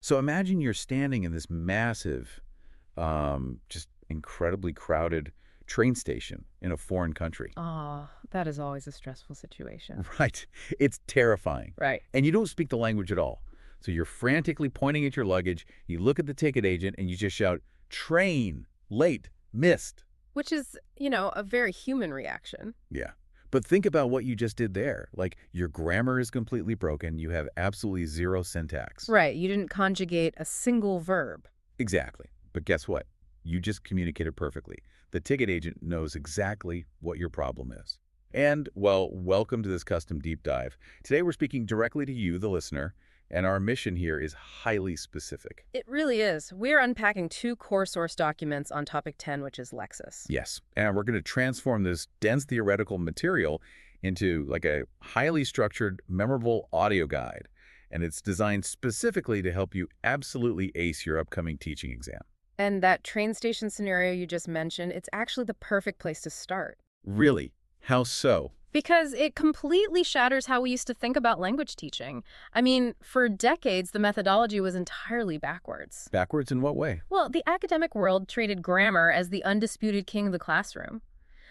So imagine you're standing in this massive, just incredibly crowded train station in a foreign country. Oh, that is always a stressful situation. Right. It's terrifying. Right. And you don't speak the language at all. So you're frantically pointing at your luggage, you look at the ticket agent, and you just shout, "Train, late, missed." Which is, a very human reaction. Yeah. But think about what you just did there. Like, your grammar is completely broken. You have absolutely zero syntax. Right. You didn't conjugate a single verb. Exactly. But guess what? You just communicated perfectly. The ticket agent knows exactly what your problem is. And, well, welcome to this custom deep dive. Today we're speaking directly to you, the listener, and our mission here is highly specific. It really is. We're unpacking 2 core source documents on topic 10, which is Lexis. Yes, and we're going to transform this dense theoretical material into like a highly structured, memorable audio guide. And it's designed specifically to help you absolutely ace your upcoming teaching exam. And that train station scenario you just mentioned, it's actually the perfect place to start. Really? How so? Because it completely shatters how we used to think about language teaching. I mean, for decades, the methodology was entirely backwards. Backwards in what way? Well, the academic world treated grammar as the undisputed king of the classroom.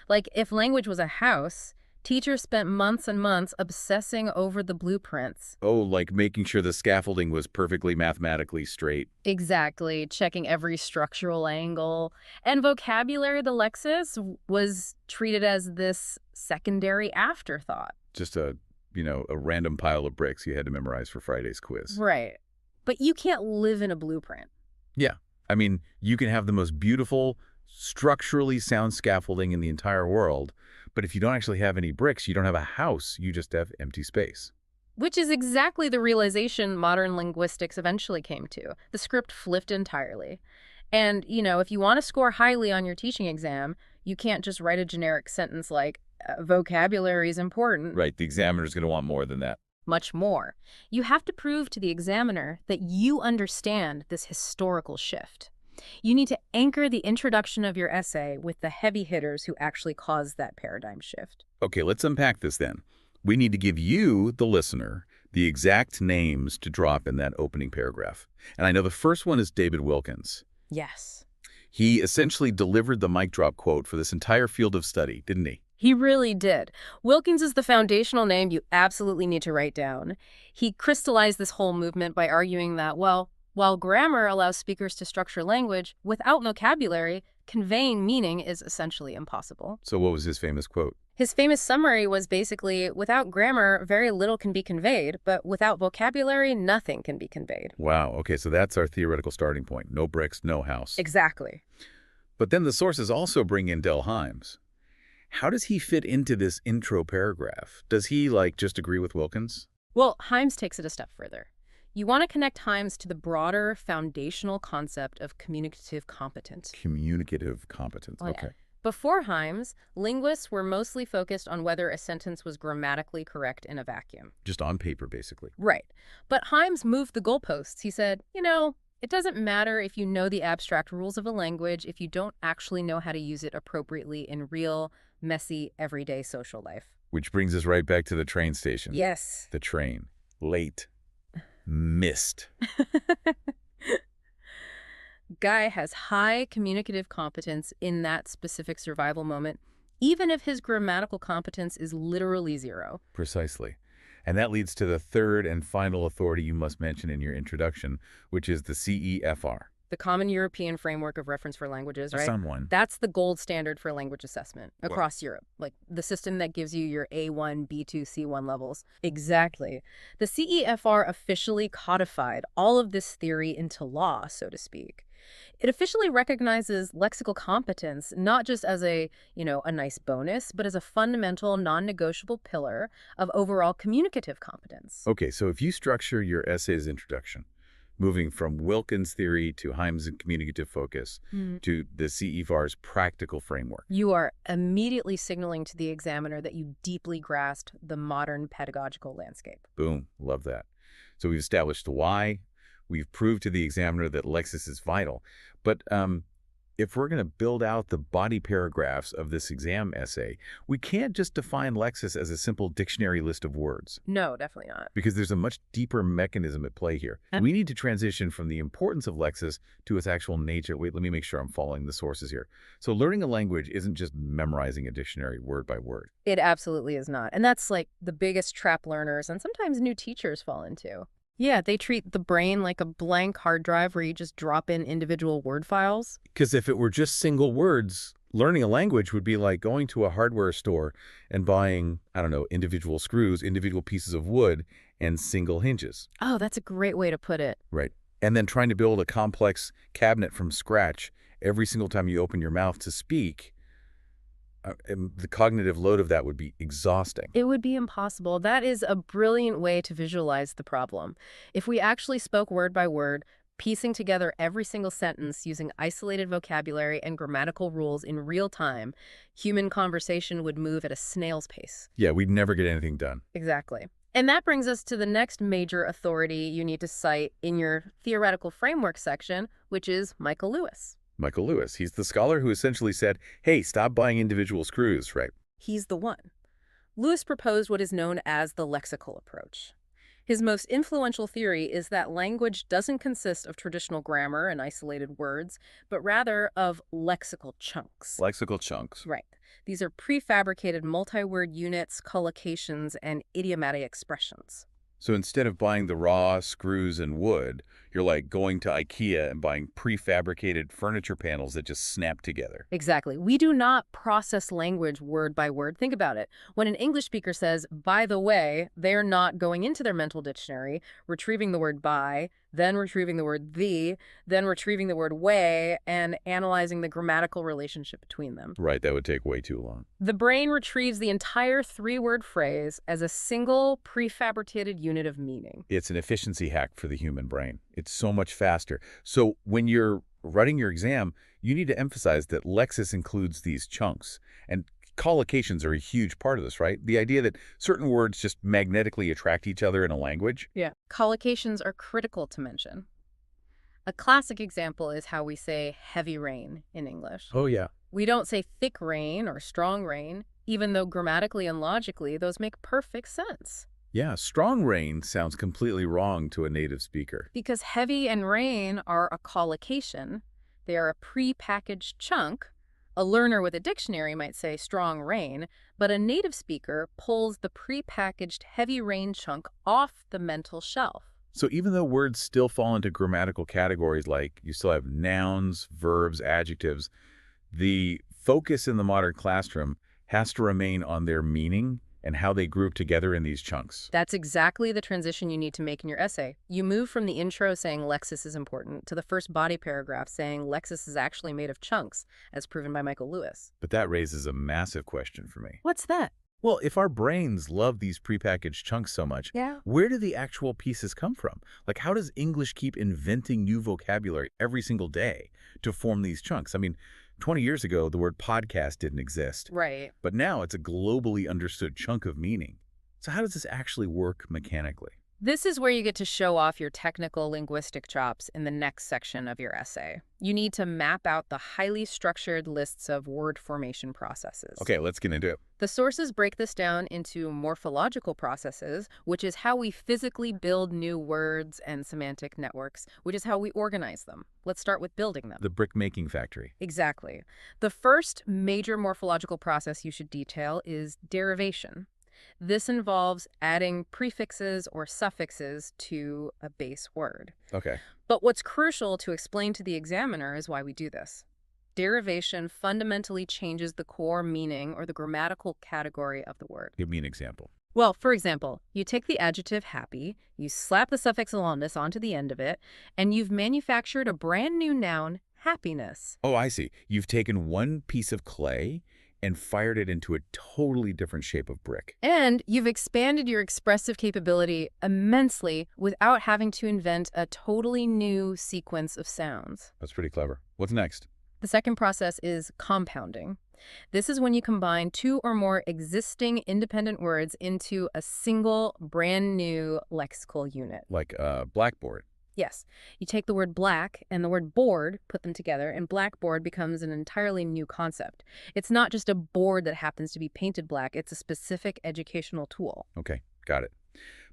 Like, if language was a house, teachers spent months and months obsessing over the blueprints. Oh, like making sure the scaffolding was perfectly mathematically straight. Exactly, checking every structural angle. And vocabulary, the Lexis, was treated as this secondary afterthought. Just a random pile of bricks you had to memorize for Friday's quiz. Right. But you can't live in a blueprint. Yeah. I mean, you can have the most beautiful, structurally sound scaffolding in the entire world, but if you don't actually have any bricks, you don't have a house, you just have empty space. Which is exactly the realization modern linguistics eventually came to. The script flipped entirely. And, if you want to score highly on your teaching exam, you can't just write a generic sentence like, vocabulary is important. Right, the examiner's going to want more than that. Much more. You have to prove to the examiner that you understand this historical shift. You need to anchor the introduction of your essay with the heavy hitters who actually caused that paradigm shift. Okay, let's unpack this then. We need to give you, the listener, the exact names to drop in that opening paragraph. And I know the first one is David Wilkins. Yes. He essentially delivered the mic drop quote for this entire field of study, didn't he? He really did. Wilkins is the foundational name you absolutely need to write down. He crystallized this whole movement by arguing that, well, while grammar allows speakers to structure language, without vocabulary, conveying meaning is essentially impossible. So what was his famous quote? His famous summary was basically, without grammar, very little can be conveyed, but without vocabulary, nothing can be conveyed. Wow, okay, so that's our theoretical starting point. No bricks, no house. Exactly. But then the sources also bring in Del Hymes. How does he fit into this intro paragraph? Does he, just agree with Wilkins? Well, Hymes takes it a step further. You want to connect Hymes to the broader foundational concept of communicative competence. Communicative competence, Oh, yeah. okay. Before Hymes, linguists were mostly focused on whether a sentence was grammatically correct in a vacuum. Just on paper, basically. Right. But Hymes moved the goalposts. He said, it doesn't matter if you know the abstract rules of a language if you don't actually know how to use it appropriately in real, messy, everyday social life. Which brings us right back to the train station. Yes. The train. Late. Missed. Guy has high communicative competence in that specific survival moment, even if his grammatical competence is literally 0. Precisely. And that leads to the third and final authority you must mention in your introduction, which is the CEFR. The Common European Framework of Reference for Languages, right? Someone. That's the gold standard for language assessment across Europe, like the system that gives you your A1, B2, C1 levels. Exactly. The CEFR officially codified all of this theory into law, so to speak. It officially recognizes lexical competence not just as a nice bonus, but as a fundamental, non-negotiable pillar of overall communicative competence. Okay, so if you structure your essay's introduction, moving from Wilkins' theory to Hymes' communicative focus to the CEFR's practical framework. You are immediately signaling to the examiner that you deeply grasped the modern pedagogical landscape. Boom, love that. So we've established the why. We've proved to the examiner that Lexis is vital. But if we're going to build out the body paragraphs of this exam essay, we can't just define Lexis as a simple dictionary list of words, No, definitely not. because there's a much deeper mechanism at play here. We need to transition from the importance of Lexis to its actual nature. Wait, let me make sure I'm following the sources here. So learning a language isn't just memorizing a dictionary word by word. It absolutely is not. And that's like the biggest trap learners and sometimes new teachers fall into. Yeah, they treat the brain like a blank hard drive where you just drop in individual word files. Because if it were just single words, learning a language would be like going to a hardware store and buying, I don't know, individual screws, individual pieces of wood, and single hinges. Oh, that's a great way to put it. Right. And then trying to build a complex cabinet from scratch every single time you open your mouth to speak, and the cognitive load of that would be exhausting. It would be impossible. That is a brilliant way to visualize the problem. If we actually spoke word by word, piecing together every single sentence using isolated vocabulary and grammatical rules in real time, human conversation would move at a snail's pace. Yeah, we'd never get anything done. Exactly. And that brings us to the next major authority you need to cite in your theoretical framework section, which is Michael Lewis. Michael Lewis, he's the scholar who essentially said, hey, stop buying individual screws, right? He's the one. Lewis proposed what is known as the lexical approach. His most influential theory is that language doesn't consist of traditional grammar and isolated words, but rather of lexical chunks. Lexical chunks. Right. These are prefabricated multi-word units, collocations, and idiomatic expressions. So instead of buying the raw screws and wood, you're like going to IKEA and buying prefabricated furniture panels that just snap together. Exactly. We do not process language word by word. Think about it. When an English speaker says, by the way, they're not going into their mental dictionary, retrieving the word by, then retrieving the word the, then retrieving the word way, and analyzing the grammatical relationship between them. Right, that would take way too long. The brain retrieves the entire three-word phrase as a single prefabricated unit of meaning. It's an efficiency hack for the human brain. It's so much faster. So when you're writing your exam, you need to emphasize that Lexis includes these chunks. And collocations are a huge part of this, right? The idea that certain words just magnetically attract each other in a language. Yeah. Collocations are critical to mention. A classic example is how we say heavy rain in English. Oh, yeah. We don't say thick rain or strong rain, even though grammatically and logically those make perfect sense. Yeah, strong rain sounds completely wrong to a native speaker. Because heavy and rain are a collocation. They are a pre-packaged chunk. A learner with a dictionary might say strong rain, but a native speaker pulls the pre-packaged heavy rain chunk off the mental shelf. So even though words still fall into grammatical categories, like you still have nouns, verbs, adjectives, the focus in the modern classroom has to remain on their meaning and how they group together in these chunks. That's exactly the transition you need to make in your essay. You move from the intro saying Lexis is important to the first body paragraph saying Lexis is actually made of chunks, as proven by Michael Lewis. But that raises a massive question for me. What's that? Well, if our brains love these prepackaged chunks so much, where do the actual pieces come from? Like, how does English keep inventing new vocabulary every single day to form these chunks? I mean, 20 years ago, the word podcast didn't exist. Right. But now it's a globally understood chunk of meaning. So how does this actually work mechanically? This is where you get to show off your technical linguistic chops in the next section of your essay. You need to map out the highly structured lists of word formation processes. Okay, let's get into it. The sources break this down into morphological processes, which is how we physically build new words, and semantic networks, which is how we organize them. Let's start with building them. The brick-making factory. Exactly. The first major morphological process you should detail is derivation. This involves adding prefixes or suffixes to a base word. Okay. But what's crucial to explain to the examiner is why we do this. Derivation fundamentally changes the core meaning or the grammatical category of the word. Give me an example. Well, for example, you take the adjective happy, you slap the suffix aloneness onto the end of it, and you've manufactured a brand new noun, happiness. Oh, I see. You've taken one piece of clay and fired it into a totally different shape of brick. And you've expanded your expressive capability immensely without having to invent a totally new sequence of sounds. That's pretty clever. What's next? The second process is compounding. This is when you combine two or more existing independent words into a single, brand new lexical unit. Like a blackboard. Yes. You take the word black and the word board, put them together, and blackboard becomes an entirely new concept. It's not just a board that happens to be painted black, it's a specific educational tool. Okay, got it.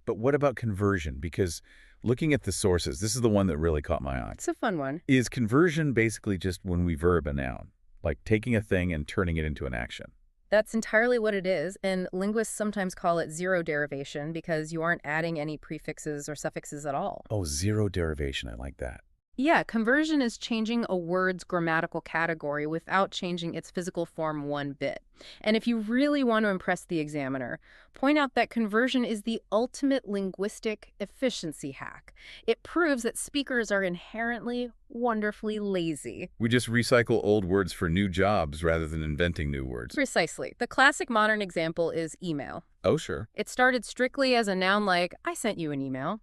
But what about conversion? Because looking at the sources, this is the one that really caught my eye. It's a fun one. Is conversion basically just when we verb a noun, like taking a thing and turning it into an action? That's entirely what it is, and linguists sometimes call it zero derivation because you aren't adding any prefixes or suffixes at all. Oh, zero derivation. I like that. Yeah, conversion is changing a word's grammatical category without changing its physical form one bit. And if you really want to impress the examiner, point out that conversion is the ultimate linguistic efficiency hack. It proves that speakers are inherently wonderfully lazy. We just recycle old words for new jobs rather than inventing new words. Precisely. The classic modern example is email. Oh, sure. It started strictly as a noun like, I sent you an email.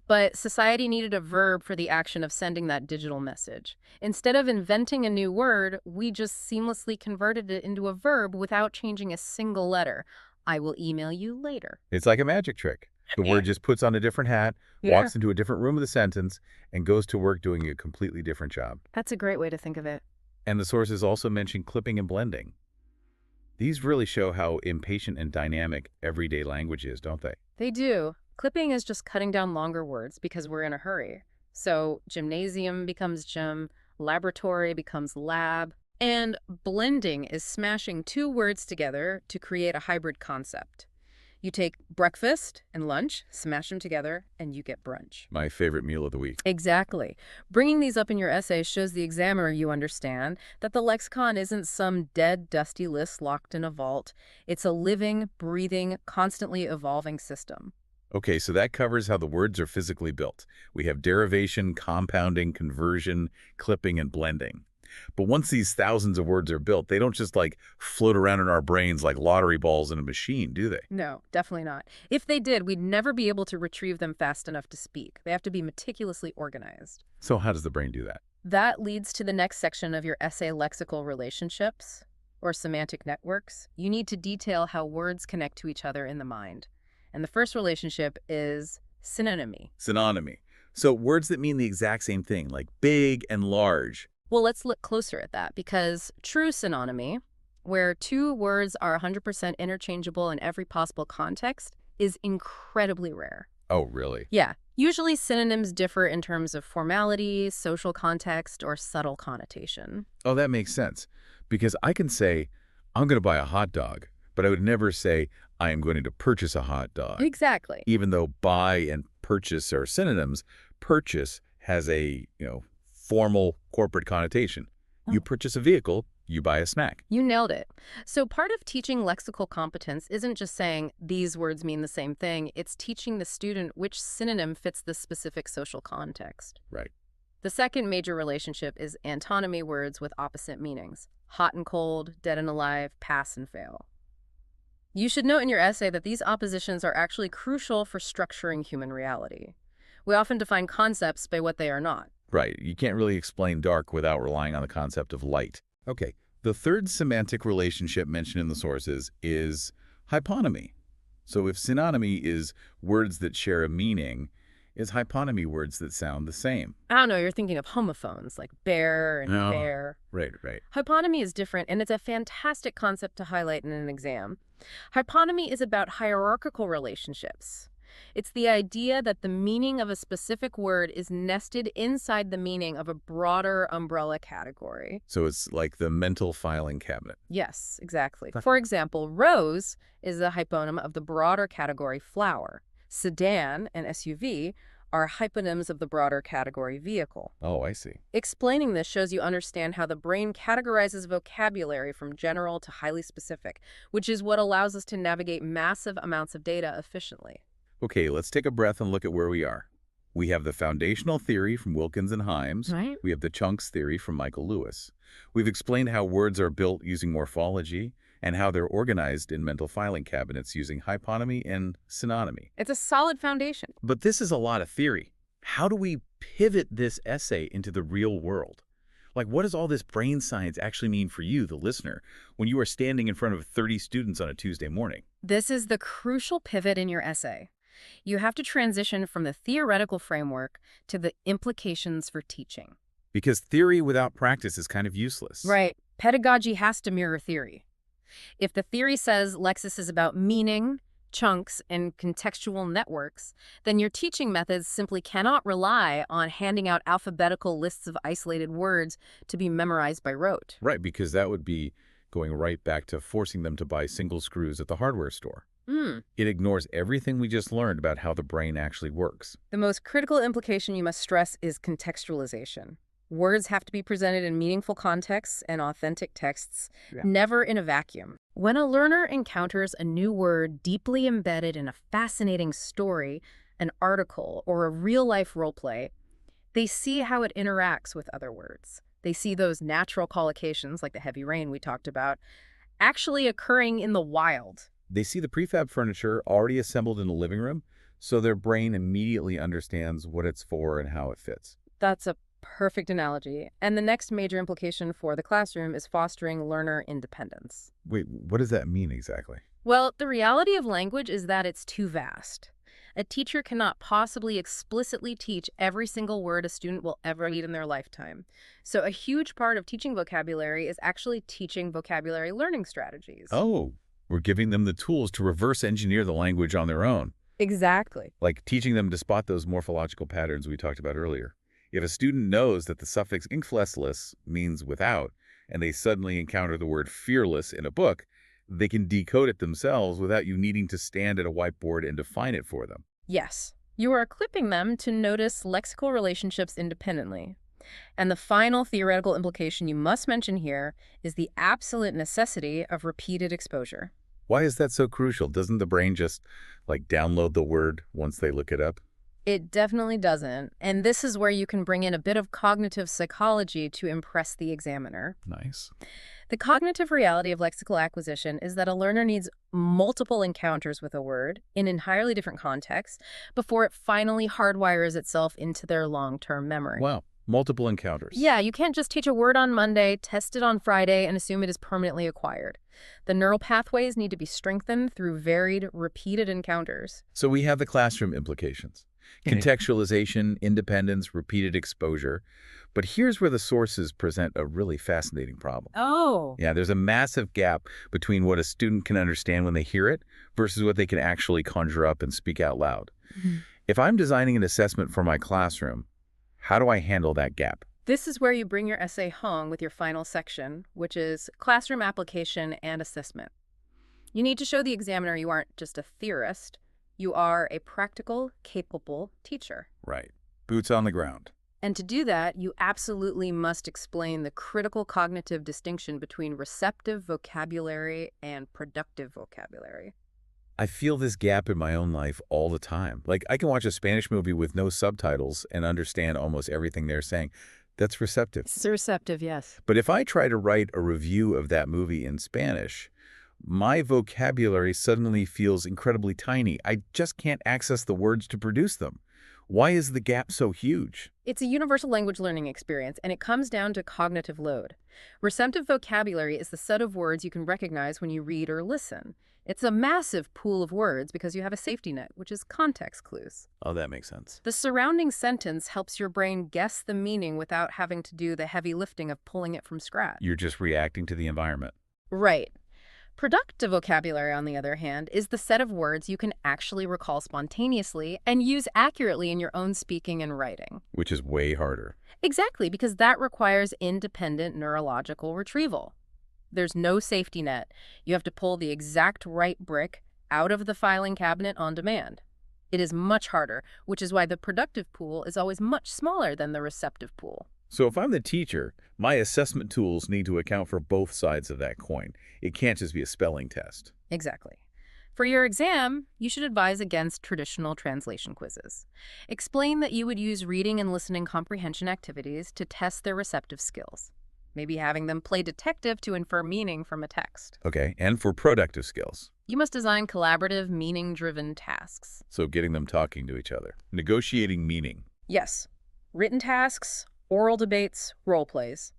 But society needed a verb for the action of sending that digital message. Instead of inventing a new word, we just seamlessly converted it into a verb without changing a single letter. I will email you later. It's like a magic trick. The word just puts on a different hat, walks into a different room of the sentence, and goes to work doing a completely different job. That's a great way to think of it. And the sources also mention clipping and blending. These really show how impatient and dynamic everyday language is, don't they? They do. Clipping is just cutting down longer words because we're in a hurry. So gymnasium becomes gym, laboratory becomes lab, and blending is smashing two words together to create a hybrid concept. You take breakfast and lunch, smash them together, and you get brunch. My favorite meal of the week. Exactly. Bringing these up in your essay shows the examiner you understand that the lexicon isn't some dead, dusty list locked in a vault. It's a living, breathing, constantly evolving system. Okay, so that covers how the words are physically built. We have derivation, compounding, conversion, clipping, and blending. But once these thousands of words are built, they don't just float around in our brains like lottery balls in a machine, do they? No, definitely not. If they did, we'd never be able to retrieve them fast enough to speak. They have to be meticulously organized. So how does the brain do that? That leads to the next section of your essay, lexical relationships, or semantic networks. You need to detail how words connect to each other in the mind. And the first relationship is synonymy. Synonymy. So words that mean the exact same thing, like big and large. Well, let's look closer at that because true synonymy, where two words are 100% interchangeable in every possible context, is incredibly rare. Oh, really? Yeah. Usually synonyms differ in terms of formality, social context, or subtle connotation. Oh, that makes sense. Because I can say, I'm going to buy a hot dog, but I would never say, I am going to purchase a hot dog. Exactly. Even though buy and purchase are synonyms, purchase has a, formal corporate connotation. You purchase a vehicle, you buy a snack. You nailed it. So part of teaching lexical competence isn't just saying these words mean the same thing. It's teaching the student which synonym fits the specific social context. Right. The second major relationship is antonymy words with opposite meanings. Hot and cold, dead and alive, pass and fail. You should note in your essay that these oppositions are actually crucial for structuring human reality. We often define concepts by what they are not. Right. You can't really explain dark without relying on the concept of light. Okay. The third semantic relationship mentioned in the sources is hyponymy. So if synonymy is words that share a meaning, is hyponymy words that sound the same? I don't know, you're thinking of homophones like bear and bear. Right, right. Hyponymy is different, and it's a fantastic concept to highlight in an exam. Hyponymy is about hierarchical relationships. It's the idea that the meaning of a specific word is nested inside the meaning of a broader umbrella category. So it's like the mental filing cabinet. Yes, exactly. For example, rose is a hyponym of the broader category flower. Sedan and SUV are hyponyms of the broader category vehicle. Oh, I see. Explaining this shows you understand how the brain categorizes vocabulary from general to highly specific, which is what allows us to navigate massive amounts of data efficiently. Okay, let's take a breath and look at where we are. We have the foundational theory from Wilkins and Himes. Right. We have the chunks theory from Michael Lewis. We've explained how words are built using morphology and how they're organized in mental filing cabinets using hyponymy and synonymy. It's a solid foundation. But this is a lot of theory. How do we pivot this essay into the real world? What does all this brain science actually mean for you, the listener, when you are standing in front of 30 students on a Tuesday morning? This is the crucial pivot in your essay. You have to transition from the theoretical framework to the implications for teaching. Because theory without practice is kind of useless. Right. Pedagogy has to mirror theory. If the theory says Lexis is about meaning, chunks, and contextual networks, then your teaching methods simply cannot rely on handing out alphabetical lists of isolated words to be memorized by rote. Right, because that would be going right back to forcing them to buy single screws at the hardware store. It ignores everything we just learned about how the brain actually works. The most critical implication you must stress is contextualization. Words have to be presented in meaningful contexts and authentic texts, never in a vacuum. When a learner encounters a new word deeply embedded in a fascinating story, an article, or a real-life roleplay, they see how it interacts with other words. They see those natural collocations, like the heavy rain we talked about, actually occurring in the wild. They see the prefab furniture already assembled in the living room, so their brain immediately understands what it's for and how it fits. That's a perfect analogy. And the next major implication for the classroom is fostering learner independence. Wait, what does that mean exactly? Well, the reality of language is that it's too vast. A teacher cannot possibly explicitly teach every single word a student will ever need in their lifetime. So a huge part of teaching vocabulary is actually teaching vocabulary learning strategies. Oh, we're giving them the tools to reverse engineer the language on their own. Exactly. Like teaching them to spot those morphological patterns we talked about earlier. If a student knows that the suffix "inclessless" means without, and they suddenly encounter the word fearless in a book, they can decode it themselves without you needing to stand at a whiteboard and define it for them. Yes. You are equipping them to notice lexical relationships independently. And the final theoretical implication you must mention here is the absolute necessity of repeated exposure. Why is that so crucial? Doesn't the brain just, download the word once they look it up? It definitely doesn't. And this is where you can bring in a bit of cognitive psychology to impress the examiner. Nice. The cognitive reality of lexical acquisition is that a learner needs multiple encounters with a word in entirely different contexts before it finally hardwires itself into their long-term memory. Wow. Multiple encounters. Yeah, you can't just teach a word on Monday, test it on Friday, and assume it is permanently acquired. The neural pathways need to be strengthened through varied, repeated encounters. So we have the classroom implications. Contextualization, independence, repeated exposure. But here's where the sources present a really fascinating problem. Oh. Yeah, there's a massive gap between what a student can understand when they hear it versus what they can actually conjure up and speak out loud. If I'm designing an assessment for my classroom, how do I handle that gap? This is where you bring your essay home with your final section, which is classroom application and assessment. You need to show the examiner you aren't just a theorist. You are a practical, capable teacher. Right. Boots on the ground. And to do that, you absolutely must explain the critical cognitive distinction between receptive vocabulary and productive vocabulary. I feel this gap in my own life all the time. I can watch a Spanish movie with no subtitles and understand almost everything they're saying. That's receptive. It's receptive, yes. But if I try to write a review of that movie in Spanish, my vocabulary suddenly feels incredibly tiny. I just can't access the words to produce them. Why is the gap so huge? It's a universal language learning experience, and it comes down to cognitive load. Receptive vocabulary is the set of words you can recognize when you read or listen. It's a massive pool of words because you have a safety net, which is context clues. Oh, that makes sense. The surrounding sentence helps your brain guess the meaning without having to do the heavy lifting of pulling it from scratch. You're just reacting to the environment. Right. Productive vocabulary, on the other hand, is the set of words you can actually recall spontaneously and use accurately in your own speaking and writing. Which is way harder. Exactly, because that requires independent neurological retrieval. There's no safety net. You have to pull the exact right brick out of the filing cabinet on demand. It is much harder, which is why the productive pool is always much smaller than the receptive pool. So if I'm the teacher, my assessment tools need to account for both sides of that coin. It can't just be a spelling test. Exactly. For your exam, you should advise against traditional translation quizzes. Explain that you would use reading and listening comprehension activities to test their receptive skills. Maybe having them play detective to infer meaning from a text. Okay, and for productive skills. You must design collaborative, meaning-driven tasks. So getting them talking to each other. Negotiating meaning. Yes. Written tasks, oral debates, role plays.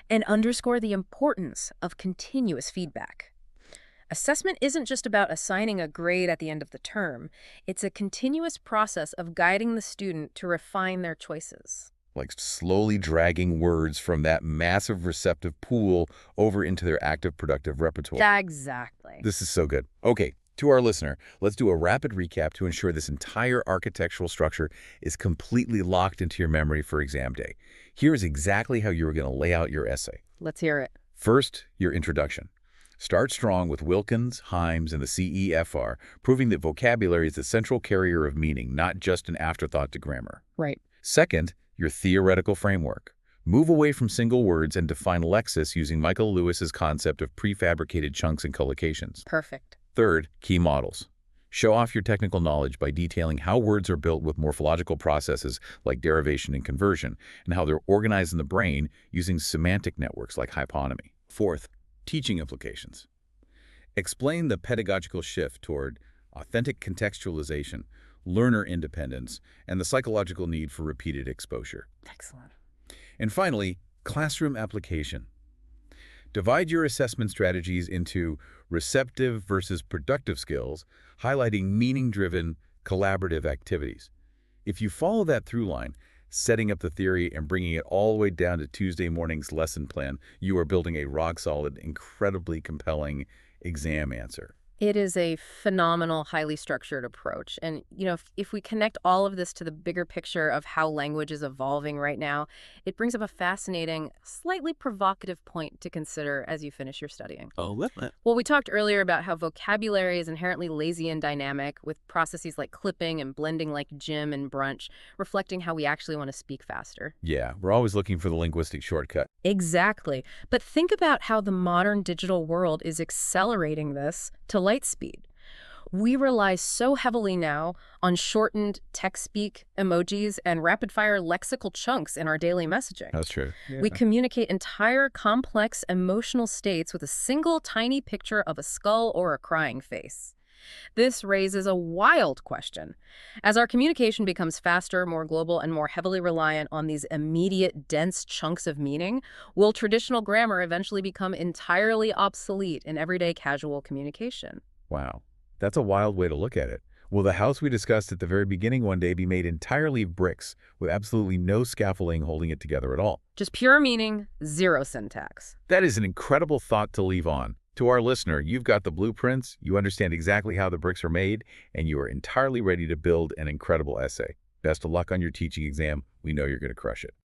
And underscore the importance of continuous feedback. Assessment isn't just about assigning a grade at the end of the term. It's a continuous process of guiding the student to refine their choices. Like slowly dragging words from that massive receptive pool over into their active productive repertoire. Exactly. This is so good. Okay, to our listener, let's do a rapid recap to ensure this entire architectural structure is completely locked into your memory for exam day. Here's exactly how you are going to lay out your essay. Let's hear it. First, your introduction. Start strong with Wilkins, Himes, and the CEFR, proving that vocabulary is the central carrier of meaning, not just an afterthought to grammar. Right. Second, your theoretical framework. Move away from single words and define Lexis using Michael Lewis's concept of prefabricated chunks and collocations. Perfect. Third, key models. Show off your technical knowledge by detailing how words are built with morphological processes like derivation and conversion, and how they're organized in the brain using semantic networks like hyponymy. Fourth, teaching implications. Explain the pedagogical shift toward authentic contextualization, learner independence, and the psychological need for repeated exposure. Excellent. And finally, classroom application. Divide your assessment strategies into receptive versus productive skills, highlighting meaning-driven, collaborative activities. If you follow that through line, setting up the theory and bringing it all the way down to Tuesday morning's lesson plan, you are building a rock-solid, incredibly compelling exam answer. It is a phenomenal, highly structured approach. And, if we connect all of this to the bigger picture of how language is evolving right now, it brings up a fascinating, slightly provocative point to consider as you finish your studying. Oh, let me. Well, we talked earlier about how vocabulary is inherently lazy and dynamic, with processes like clipping and blending like gym and brunch, reflecting how we actually want to speak faster. Yeah, we're always looking for the linguistic shortcut. Exactly. But think about how the modern digital world is accelerating this to light speed. We rely so heavily now on shortened text speak emojis and rapid-fire lexical chunks in our daily messaging. That's true. Yeah. We communicate entire complex emotional states with a single tiny picture of a skull or a crying face. This raises a wild question. As our communication becomes faster, more global, and more heavily reliant on these immediate, dense chunks of meaning, will traditional grammar eventually become entirely obsolete in everyday casual communication? Wow, that's a wild way to look at it. Will the house we discussed at the very beginning one day be made entirely of bricks with absolutely no scaffolding holding it together at all? Just pure meaning, zero syntax. That is an incredible thought to leave on. To our listener, you've got the blueprints, you understand exactly how the bricks are made, and you are entirely ready to build an incredible essay. Best of luck on your teaching exam. We know you're going to crush it.